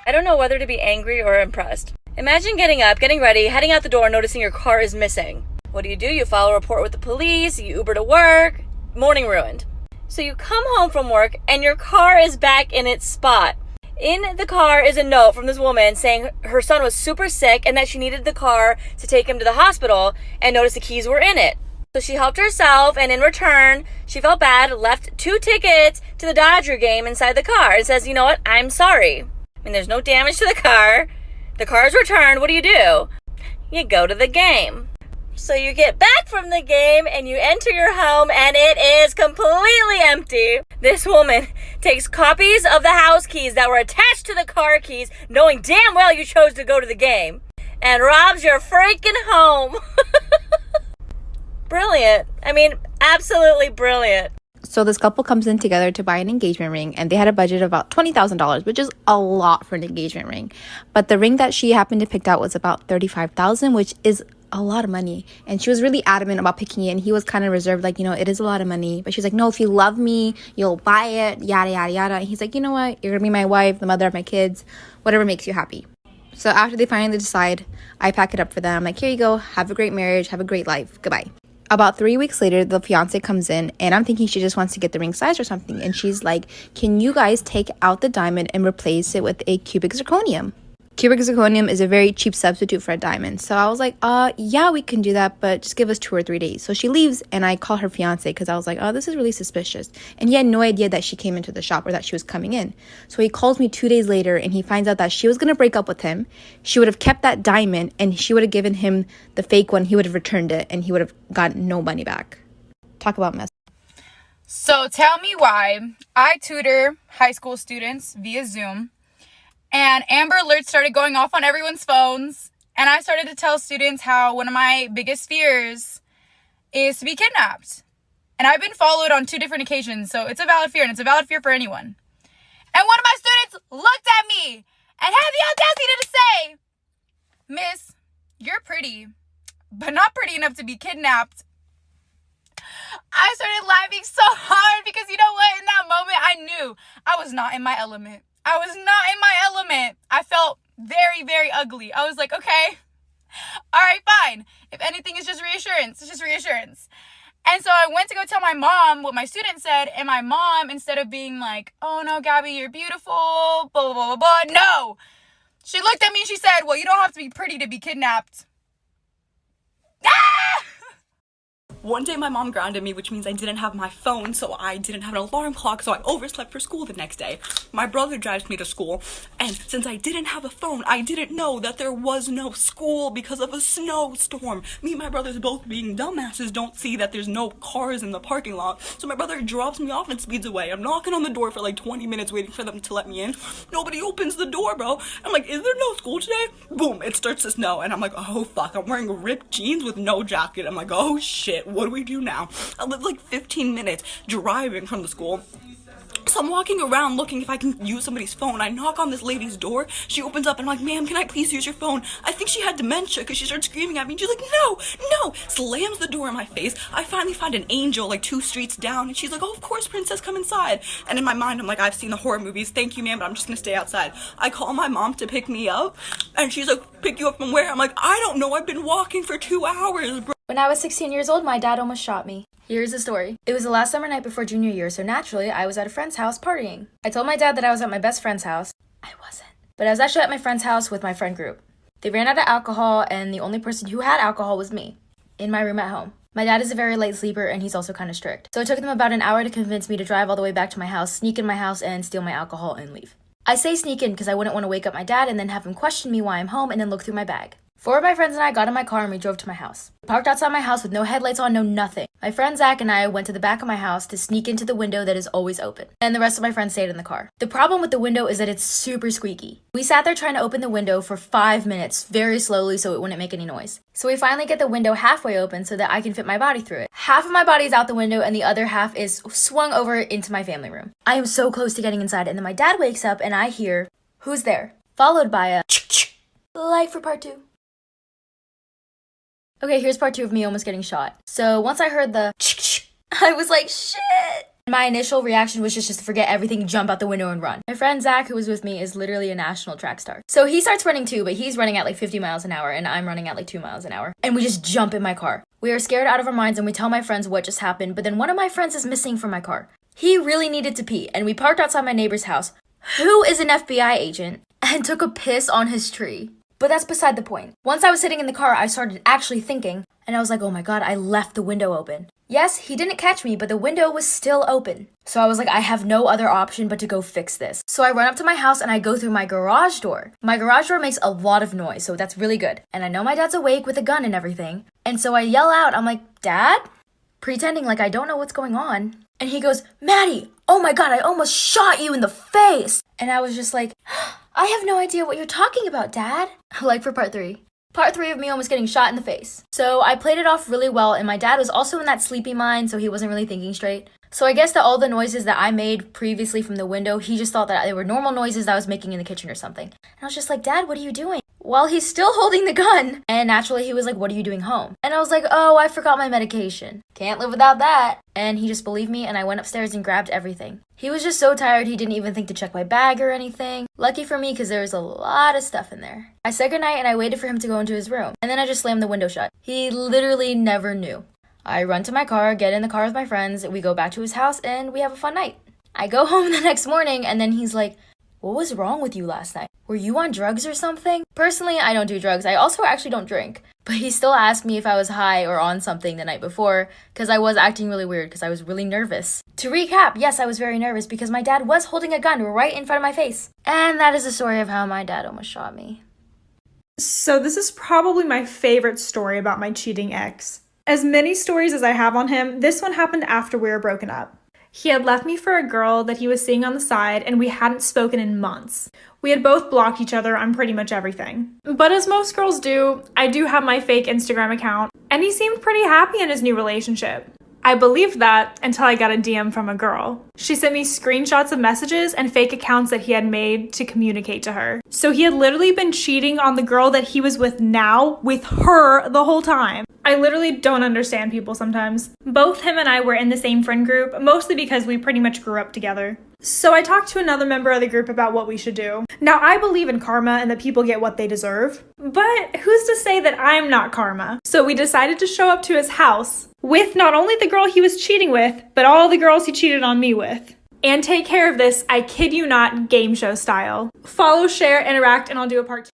I don't know whether to be angry or impressed. Imagine getting up, getting ready, heading out the door, noticing your car is missing. What do? You file a report with the police, you Uber to work, morning ruined. So you come home from work and your car is back in its spot. In the car is a note from this woman saying her son was super sick and that she needed the car to take him to the hospital, and noticed the keys were in it. So she helped herself, and in return, she felt bad, left 2 tickets to the Dodger game inside the car. It says, you know what, I'm sorry. I mean, there's no damage to the car. The car is returned. What do? You go to the game. So you get back from the game and you enter your home and it is completely empty. This woman takes copies of the house keys that were attached to the car keys, knowing damn well you chose to go to the game, and robs your freaking home. Brilliant. I mean, absolutely brilliant. So this couple comes in together to buy an engagement ring, and they had a budget of about $20,000, which is a lot for an engagement ring. But the ring that she happened to pick out was about $35,000, which is a lot of money. And she was really adamant about picking it, and he was kind of reserved, like, it is a lot of money. But she's like, no, if you love me, you'll buy it, yada, yada, yada. And he's like, you know what? You're going to be my wife, the mother of my kids, whatever makes you happy. So after they finally decide, I pack it up for them. I'm like, here you go. Have a great marriage. Have a great life. Goodbye. About 3 weeks later, the fiance comes in, and I'm thinking she just wants to get the ring size or something. And she's like, can you guys take out the diamond and replace it with a cubic zirconium? Cubic zirconium is a very cheap substitute for a diamond. So I was like, yeah, we can do that, but just give us 2 or 3 days. So she leaves, and I call her fiance because I was like, oh, this is really suspicious. And he had no idea that she came into the shop or that she was coming in. So he calls me 2 days later, and he finds out that she was going to break up with him. She would have kept that diamond, and she would have given him the fake one. He would have returned it, and he would have gotten no money back. Talk about mess. So tell me why I tutor high school students via Zoom, and Amber Alerts started going off on everyone's phones, and I started to tell students how one of my biggest fears is to be kidnapped. And I've been followed on 2 different occasions, so it's a valid fear, and it's a valid fear for anyone. And one of my students looked at me and had the audacity to say, Miss, you're pretty, but not pretty enough to be kidnapped. I started laughing so hard because you know what? In that moment, I knew I was not in my element. I was not in my element. I felt very, very ugly. I was like, okay, all right, fine. If anything, it's just reassurance. It's just reassurance. And so I went to go tell my mom what my student said. And my mom, instead of being like, oh no, Gabby, you're beautiful, blah, blah, blah, blah, blah. No. She looked at me and she said, well, you don't have to be pretty to be kidnapped. Ah! One day my mom grounded me, which means I didn't have my phone, so I didn't have an alarm clock, so I overslept for school the next day. My brother drives me to school, and since I didn't have a phone, I didn't know that there was no school because of a snowstorm. Me and my brothers, both being dumbasses, don't see that there's no cars in the parking lot, so my brother drops me off and speeds away. I'm knocking on the door for like 20 minutes waiting for them to let me in. Nobody opens the door, bro. I'm like, is there no school today? Boom, it starts to snow, and I'm like, oh fuck, I'm wearing ripped jeans with no jacket. I'm like, oh shit, what do we do now? I live like 15 minutes driving from the school. So I'm walking around looking if I can use somebody's phone. I knock on this lady's door. She opens up and I'm like, ma'am, can I please use your phone? I think she had dementia because she started screaming at me. And she's like, no, slams the door in my face. I finally find an angel like 2 streets down. And she's like, oh, of course, princess, come inside. And in my mind, I'm like, I've seen the horror movies. Thank you, ma'am, but I'm just going to stay outside. I call my mom to pick me up. And she's like, pick you up from where? I'm like, I don't know. I've been walking for 2 hours, bro. When I was 16 years old, my dad almost shot me. Here's the story. It was the last summer night before junior year, so naturally, I was at a friend's house partying. I told my dad that I was at my best friend's house. I wasn't. But I was actually at my friend's house with my friend group. They ran out of alcohol, and the only person who had alcohol was me, in my room at home. My dad is a very light sleeper, and he's also kind of strict. So it took them about an hour to convince me to drive all the way back to my house, sneak in my house, and steal my alcohol and leave. I say sneak in because I wouldn't want to wake up my dad and then have him question me why I'm home and then look through my bag. 4 of my friends and I got in my car and we drove to my house. We parked outside my house with no headlights on, no nothing. My friend Zach and I went to the back of my house to sneak into the window that is always open. And the rest of my friends stayed in the car. The problem with the window is that it's super squeaky. We sat there trying to open the window for 5 minutes, very slowly so it wouldn't make any noise. So we finally get the window halfway open so that I can fit my body through it. Half of my body is out the window and the other half is swung over into my family room. I am so close to getting inside and then my dad wakes up and I hear, who's there? Followed by a like for part 2. Okay, here's part 2 of me almost getting shot. So once I heard the I was like, shit! My initial reaction was just to forget everything, jump out the window and run. My friend Zach, who was with me, is literally a national track star. So he starts running too, but he's running at like 50 miles an hour and I'm running at like 2 miles an hour. And we just jump in my car. We are scared out of our minds and we tell my friends what just happened, but then one of my friends is missing from my car. He really needed to pee and we parked outside my neighbor's house, who is an FBI agent, and took a piss on his tree. But that's beside the point. Once I was sitting in the car, I started actually thinking, and I was like, oh my god, I left the window open. Yes, he didn't catch me, but the window was still open. So I was like, I have no other option but to go fix this. So I run up to my house and I go through my garage door. My garage door makes a lot of noise, so that's really good. And I know my dad's awake with a gun and everything. And so I yell out, I'm like, Dad? Pretending like I don't know what's going on. And he goes, Maddie, oh my god, I almost shot you in the face. And I was just like, I have no idea what you're talking about, Dad. Like for part 3. Part 3 of me almost getting shot in the face. So I played it off really well, and my dad was also in that sleepy mind, so he wasn't really thinking straight. So I guess that all the noises that I made previously from the window, he just thought that they were normal noises that I was making in the kitchen or something. And I was just like, Dad, what are you doing? While he's still holding the gun. And naturally he was like, what are you doing home? And I was like, oh, I forgot my medication. Can't live without that. And he just believed me and I went upstairs and grabbed everything. He was just so tired he didn't even think to check my bag or anything. Lucky for me because there was a lot of stuff in there. I said goodnight and I waited for him to go into his room. And then I just slammed the window shut. He literally never knew. I run to my car, get in the car with my friends, we go back to his house and we have a fun night. I go home the next morning and then he's like, what was wrong with you last night? Were you on drugs or something? Personally, I don't do drugs. I also actually don't drink. But he still asked me if I was high or on something the night before because I was acting really weird because I was really nervous. To recap, yes, I was very nervous because my dad was holding a gun right in front of my face. And that is the story of how my dad almost shot me. So this is probably my favorite story about my cheating ex. As many stories as I have on him, this one happened after we were broken up. He had left me for a girl that he was seeing on the side, and we hadn't spoken in months. We had both blocked each other on pretty much everything. But as most girls do, I do have my fake Instagram account, and he seemed pretty happy in his new relationship. I believed that until I got a DM from a girl. She sent me screenshots of messages and fake accounts that he had made to communicate to her. So he had literally been cheating on the girl that he was with now with her the whole time. I literally don't understand people sometimes. Both him and I were in the same friend group, mostly because we pretty much grew up together. So I talked to another member of the group about what we should do. Now, I believe in karma and that people get what they deserve, but who's to say that I'm not karma? So we decided to show up to his house with not only the girl he was cheating with, but all the girls he cheated on me with. And take care of this, I kid you not, game show style. Follow, share, interact, and I'll do a part 2.